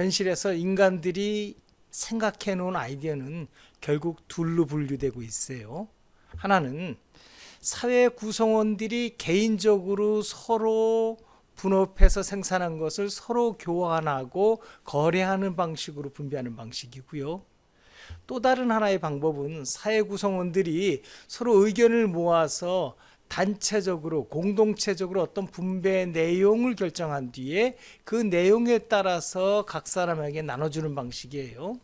현실에서 인간들이 생각해 놓은 아이디어는 결국 둘로 분류되고 있어요. 하나는 사회 구성원들이 개인적으로 서로 분업해서 생산한 것을 서로 교환하고 거래하는 방식으로 분배하는 방식이고요. 또 다른 하나의 방법은 사회 구성원들이 서로 의견을 모아서 단체적으로 공동체적으로 어떤 분배 내용을 결정한 뒤에 그 내용에 따라서 각 사람에게 나눠주는 방식이에요.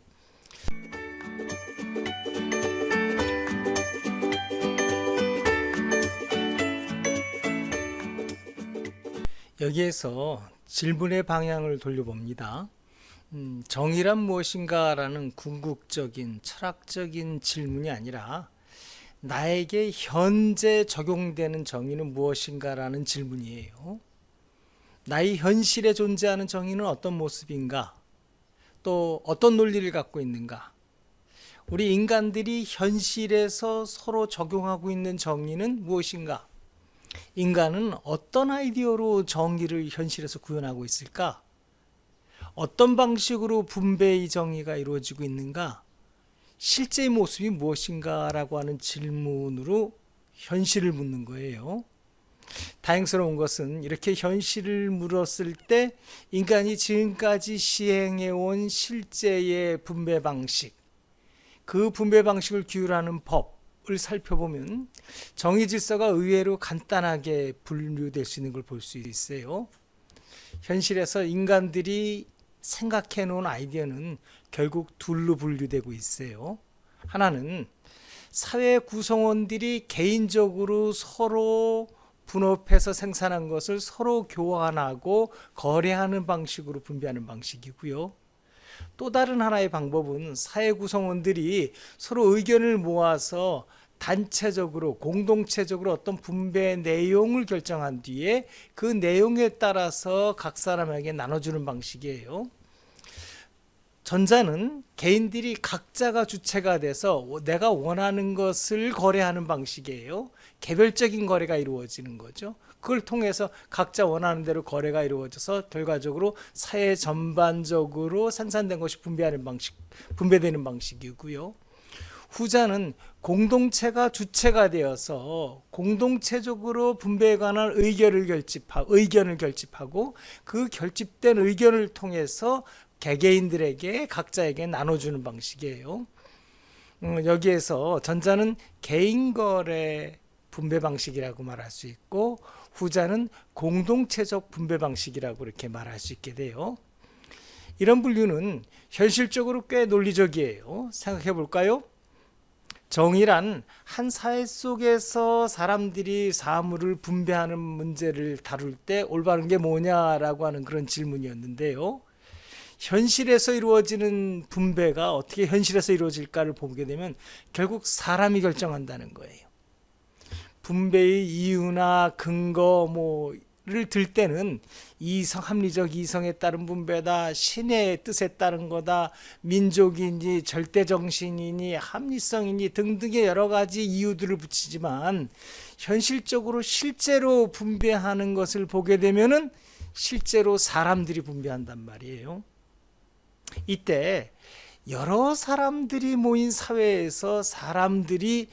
여기에서 질문의 방향을 돌려봅니다. 정의란 무엇인가 라는 궁극적인 철학적인 질문이 아니라 나에게 현재 적용되는 정의는 무엇인가 라는 질문이에요. 나의 현실에 존재하는 정의는 어떤 모습인가? 또 어떤 논리를 갖고 있는가? 우리 인간들이 현실에서 서로 적용하고 있는 정의는 무엇인가? 인간은 어떤 아이디어로 정의를 현실에서 구현하고 있을까? 어떤 방식으로 분배의 정의가 이루어지고 있는가? 실제의 모습이 무엇인가? 라고 하는 질문으로 현실을 묻는 거예요. 다행스러운 것은 이렇게 현실을 물었을 때 인간이 지금까지 시행해온 실제의 분배 방식, 그 분배 방식을 규율하는 법을 살펴보면 정의 질서가 의외로 간단하게 분류될 수 있는 걸 볼 수 있어요. 현실에서 인간들이 생각해 놓은 아이디어는 결국 둘로 분류되고 있어요. 하나는 사회 구성원들이 개인적으로 서로 분업해서 생산한 것을 서로 교환하고 거래하는 방식으로 분배하는 방식이고요. 또 다른 하나의 방법은 사회 구성원들이 서로 의견을 모아서 단체적으로 공동체적으로 어떤 분배 내용을 결정한 뒤에 그 내용에 따라서 각 사람에게 나눠주는 방식이에요. 전자는 개인들이 각자가 주체가 돼서 내가 원하는 것을 거래하는 방식이에요. 개별적인 거래가 이루어지는 거죠. 그걸 통해서 각자 원하는 대로 거래가 이루어져서 결과적으로 사회 전반적으로 생산된 것이 분배되는 방식이고요. 후자는 공동체가 주체가 되어서 공동체적으로 분배에 관한 의견을 결집하고 그 결집된 의견을 통해서 개개인들에게 각자에게 나눠주는 방식이에요. 여기에서 전자는 개인거래 분배 방식이라고 말할 수 있고 후자는 공동체적 분배 방식이라고 이렇게 말할 수 있게 돼요. 이런 분류는 현실적으로 꽤 논리적이에요. 생각해 볼까요? 정의란 한 사회 속에서 사람들이 사물을 분배하는 문제를 다룰 때 올바른 게 뭐냐라고 하는 그런 질문이었는데요. 현실에서 이루어지는 분배가 어떻게 현실에서 이루어질까를 보게 되면 결국 사람이 결정한다는 거예요. 분배의 이유나 근거를 들 때는 합리적 이성에 따른 분배다, 신의 뜻에 따른 거다, 민족이니 절대정신이니 합리성이니 등등의 여러 가지 이유들을 붙이지만 현실적으로 실제로 분배하는 것을 보게 되면은 실제로 사람들이 분배한단 말이에요. 이때 여러 사람들이 모인 사회에서 사람들이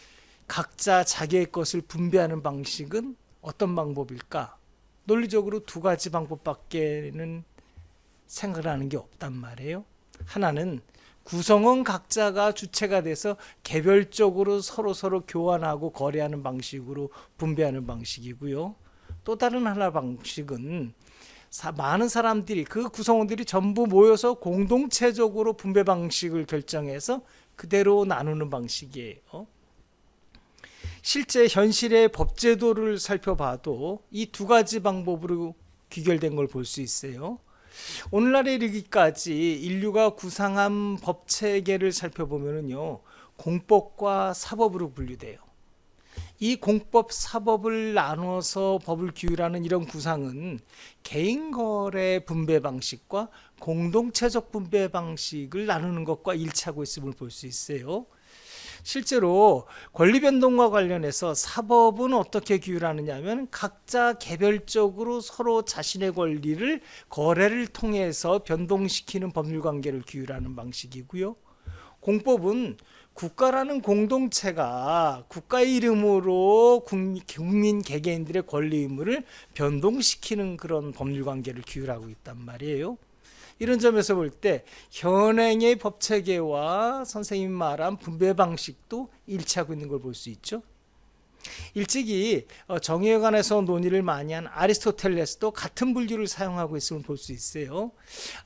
각자 자기의 것을 분배하는 방식은 어떤 방법일까? 논리적으로 두 가지 방법밖에는 생각을 하는 게 없단 말이에요. 하나는 구성원 각자가 주체가 돼서 개별적으로 서로 교환하고 거래하는 방식으로 분배하는 방식이고요. 또 다른 하나 방식은 많은 사람들이 그 구성원들이 전부 모여서 공동체적으로 분배 방식을 결정해서 그대로 나누는 방식이에요. 실제 현실의 법제도를 살펴봐도 이 두 가지 방법으로 귀결된 걸 볼 수 있어요. 오늘날에 이르기까지 인류가 구상한 법체계를 살펴보면요, 공법과 사법으로 분류돼요. 이 공법, 사법을 나눠서 법을 규율하는 이런 구상은 개인거래 분배 방식과 공동체적 분배 방식을 나누는 것과 일치하고 있음을 볼 수 있어요. 실제로 권리 변동과 관련해서 사법은 어떻게 규율하느냐 하면 각자 개별적으로 서로 자신의 권리를 거래를 통해서 변동시키는 법률 관계를 규율하는 방식이고요. 공법은 국가라는 공동체가 국가의 이름으로 국민 개개인들의 권리 의무를 변동시키는 그런 법률 관계를 규율하고 있단 말이에요. 이런 점에서 볼 때 현행의 법체계와 선생님이 말한 분배 방식도 일치하고 있는 걸 볼 수 있죠. 일찍이 정의에 관해서 논의를 많이 한 아리스토텔레스도 같은 분류를 사용하고 있음을 볼 수 있어요.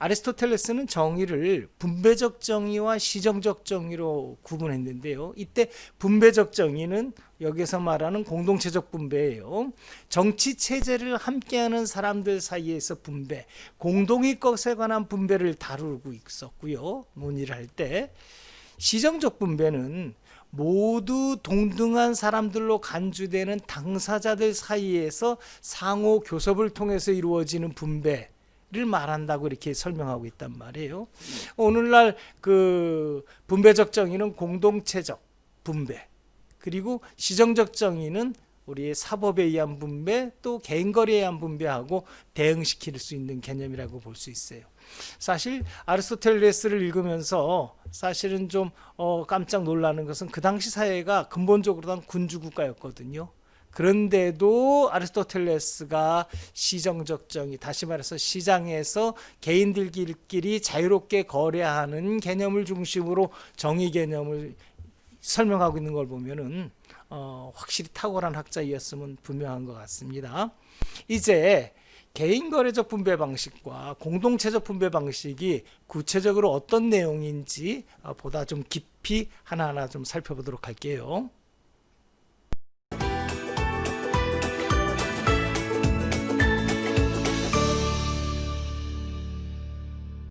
아리스토텔레스는 정의를 분배적 정의와 시정적 정의로 구분했는데요. 이때 분배적 정의는 여기서 말하는 공동체적 분배예요. 정치 체제를 함께하는 사람들 사이에서 분배, 공동의 것에 관한 분배를 다루고 있었고요. 논의를 할 때 시정적 분배는 모두 동등한 사람들로 간주되는 당사자들 사이에서 상호 교섭을 통해서 이루어지는 분배를 말한다고 이렇게 설명하고 있단 말이에요. 오늘날 그 분배적 정의는 공동체적 분배, 그리고 시정적 정의는 우리의 사법에 의한 분배, 또 개인 거래에 의한 분배하고 대응시킬 수 있는 개념이라고 볼 수 있어요. 사실 아리스토텔레스를 읽으면서 사실은 좀 깜짝 놀라는 것은 그 당시 사회가 근본적으로 군주 국가였거든요. 그런데도 아리스토텔레스가 시정적 정의, 다시 말해서 시장에서 개인들끼리 자유롭게 거래하는 개념을 중심으로 정의 개념을 설명하고 있는 걸 보면은 확실히 탁월한 학자이었으면 분명한 것 같습니다. 이제 개인거래적 분배 방식과 공동체적 분배 방식이 구체적으로 어떤 내용인지 보다 좀 깊이 하나하나 좀 살펴보도록 할게요.